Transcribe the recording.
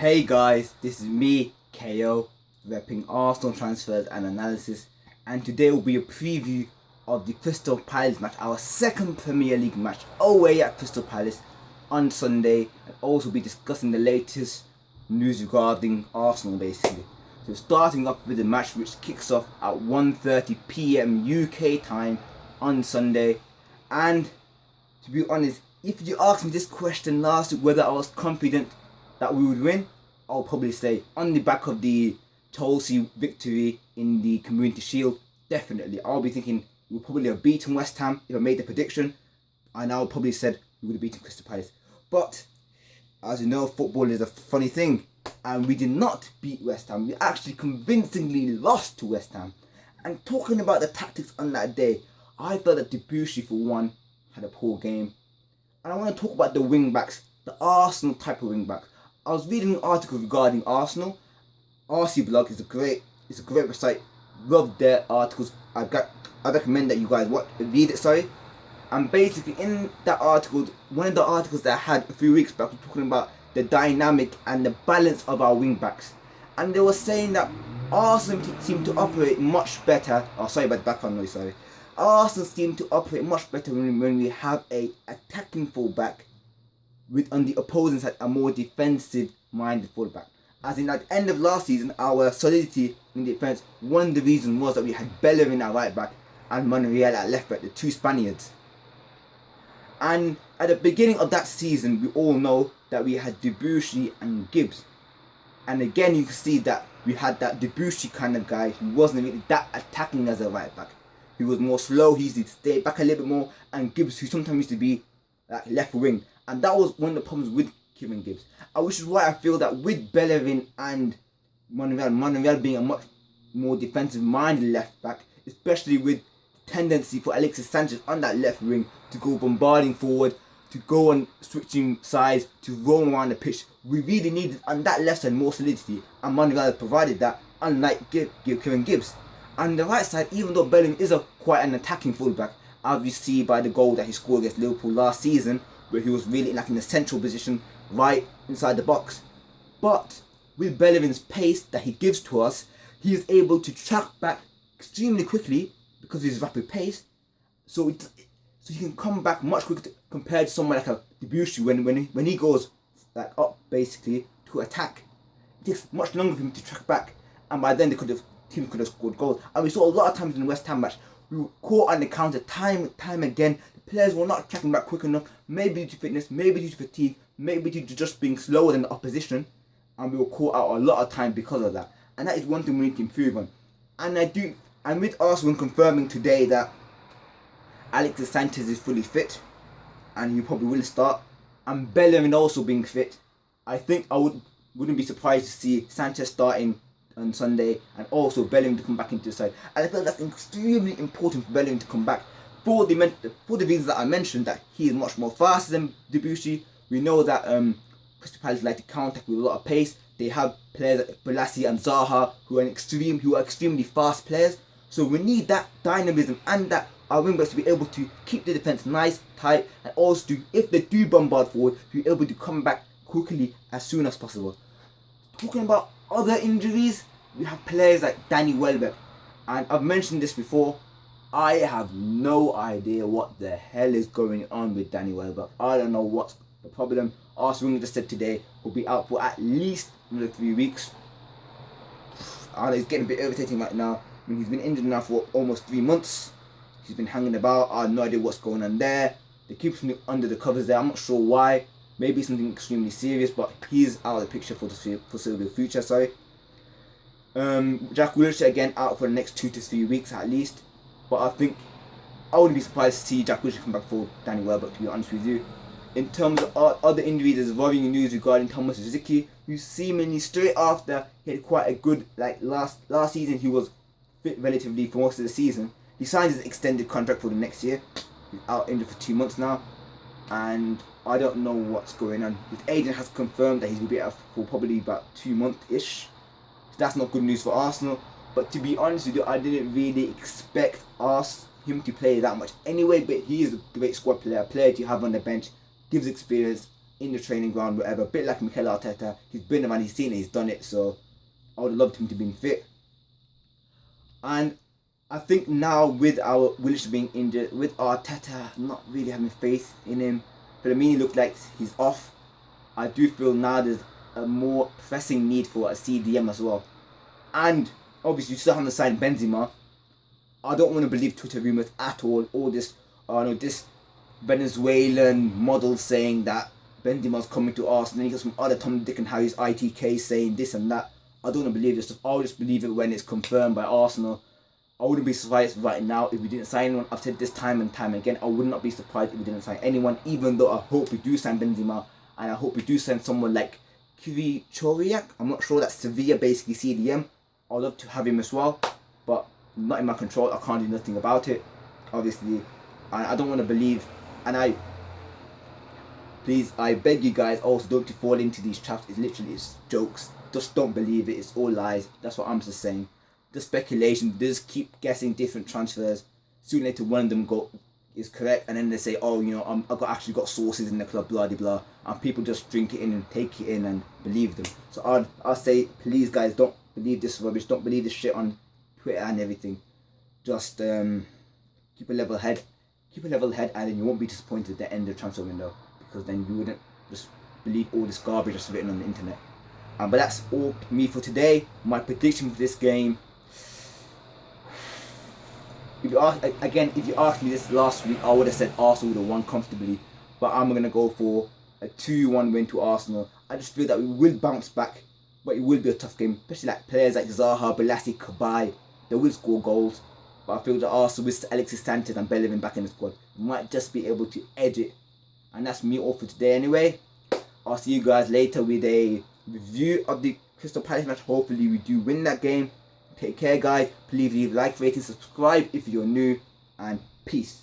Hey guys, this is me, KO, repping Arsenal transfers and analysis, and today will be a preview of the Crystal Palace match, our second Premier League match away at Crystal Palace on Sunday, and also be discussing the latest news regarding Arsenal basically. So starting off with the match which kicks off at 1:30 PM UK time on Sunday, and to be honest, if you asked me this question last week whether I was confident that we would win, I'll probably say on the back of the Chelsea victory in the Community Shield, definitely. I'll be thinking we'll probably have beaten West Ham if I made the prediction, and I'll probably said we would have beaten Crystal Palace. But as you know, football is a funny thing, and we did not beat West Ham. We actually convincingly lost to West Ham. And talking about the tactics on that day, I thought that Debussy for one had a poor game. And I want to talk about the wing backs, the Arsenal type of wing backs. I was reading an article regarding Arsenal. RC Blog is a great website. Love their articles. I recommend that you guys read it. And basically in that article, one of the articles that I had a few weeks back was talking about the dynamic and the balance of our wing backs. And they were saying that Arsenal seem to operate much better. Oh, sorry about the background noise. Arsenal seem to operate much better when we have a attacking fullback with on the opposing side a more defensive minded fullback. As in at the end of last season, our solidity in defence, one of the reasons was that we had Bellerin at right back and Monreal at left back, the two Spaniards. And at the beginning of that season, we all know that we had Debussy and Gibbs. And again, you can see that we had that Debussy kind of guy who wasn't really that attacking as a right back. He was more slow, he used to stay back a little bit more, and Gibbs, who sometimes used to be like left wing. And that was one of the problems with Kieran Gibbs. Which is why I feel that with Bellerin and Monreal being a much more defensive-minded left back, especially with tendency for Alexis Sanchez on that left wing to go bombarding forward, to go on switching sides, to roam around the pitch, we really needed on that left side more solidity, and Monreal provided that, unlike Kieran Gibbs. On the right side, even though Bellerin is quite an attacking fullback, as we see by the goal that he scored against Liverpool last season, where he was really like in a central position right inside the box. But with Bellerin's pace that he gives to us, he is able to track back extremely quickly because of his rapid pace. So he can come back much quicker compared to someone like a Debussy when he goes like up basically to attack. It takes much longer for him to track back, and by then the team could have scored goals. And we saw a lot of times in the West Ham match, we were caught on the counter time again. The players were not tracking back quick enough, maybe due to fitness, maybe due to fatigue, maybe due to just being slower than the opposition, and we were caught out a lot of time because of that. And that is one thing we need to improve on. And with Arsenal confirming today that Alexis Sanchez is fully fit, and he probably will start, and Bellerin also being fit, I think I wouldn't be surprised to see Sanchez starting on Sunday, and also Bellerin to come back into the side. And I feel that's extremely important for Bellerin to come back for the reasons that I mentioned, that he is much more faster than Debussy. We know that Crystal Palace like to counter with a lot of pace. They have players like Bolasie and Zaha who are extremely fast players. So we need that dynamism and that our wing backs to be able to keep the defence nice, tight, and also if they do bombard forward, to be able to come back quickly as soon as possible. Talking about other injuries, we have players like Danny Welbeck, and I've mentioned this before. I have no idea what the hell is going on with Danny Welbeck. I don't know what's the problem. Arsene Wenger just said today will be out for at least another 3 weeks. It's getting a bit irritating right now. I mean, he's been injured now for almost 3 months. He's been hanging about. I have no idea what's going on there. They keep him under the covers there. I'm not sure why. Maybe something extremely serious, but he's out of the picture for the foreseeable future. Jack Wilshere again out for the next 2 to 3 weeks at least. But I think I wouldn't be surprised to see Jack Wilshere come back for Danny Welbeck, to be honest with you. In terms of other injuries, there's worrying news regarding Thomas Rosicky, who seemingly straight after he had quite a good last season. He was fit relatively for most of the season. He signed his extended contract for the next year. He's out injured for 2 months now, and I don't know what's going on. His agent has confirmed that he's going to be out for probably about 2 months-ish. So that's not good news for Arsenal. But to be honest with you, I didn't really expect him to play that much anyway. But he is a great squad player to have on the bench, gives experience, in the training ground, whatever. A bit like Mikel Arteta. He's been there and he's seen it, he's done it. So I would have loved him to be fit. And I think now with our Wilshere being injured, with Arteta not really having faith in him, Firmino looked like he's off. I do feel now there's a more pressing need for a CDM as well. And obviously you still haven't signed Benzema. I don't want to believe Twitter rumors at all. All this, this Venezuelan model saying that Benzema's coming to Arsenal. You got some other Tom, Dick and Harry's ITK saying this and that. I don't want to believe this stuff. I'll just believe it when it's confirmed by Arsenal. I wouldn't be surprised right now if we didn't sign anyone. I've said this time and time again. I would not be surprised if we didn't sign anyone, even though I hope we do sign Benzema. And I hope we do sign someone like Krychowiak. I'm not sure, that's Sevilla basically CDM. I'd love to have him as well, but not in my control. I can't do nothing about it, obviously. And I don't want to believe, and please, I beg you guys also don't to fall into these traps. It's jokes. Just don't believe it. It's all lies. That's what I'm just saying. The speculation, just keep guessing different transfers. Soon later one of them is correct, and then they say, oh, I've actually got sources in the club, blah blah blah, and people just drink it in and take it in and believe them. So I'll say, please guys, don't believe this rubbish. Don't believe this shit on Twitter and everything. Just keep a level head. Keep a level head, and then you won't be disappointed at the end of the transfer window, because then you wouldn't just believe all this garbage that's written on the internet. But that's all me for today. My prediction for this game. If you asked me this last week, I would have said Arsenal would have won comfortably. But I'm going to go for a 2-1 win to Arsenal. I just feel that we will bounce back, but it will be a tough game. Especially like players like Zaha, Balassi, Kabay, they will score goals. But I feel that Arsenal with Alexis Sanchez and Bellerin back in the squad might just be able to edge it. And that's me all for today anyway. I'll see you guys later with a review of the Crystal Palace match. Hopefully we do win that game. Take care guys. Please leave like, rate and subscribe if you're new. And peace.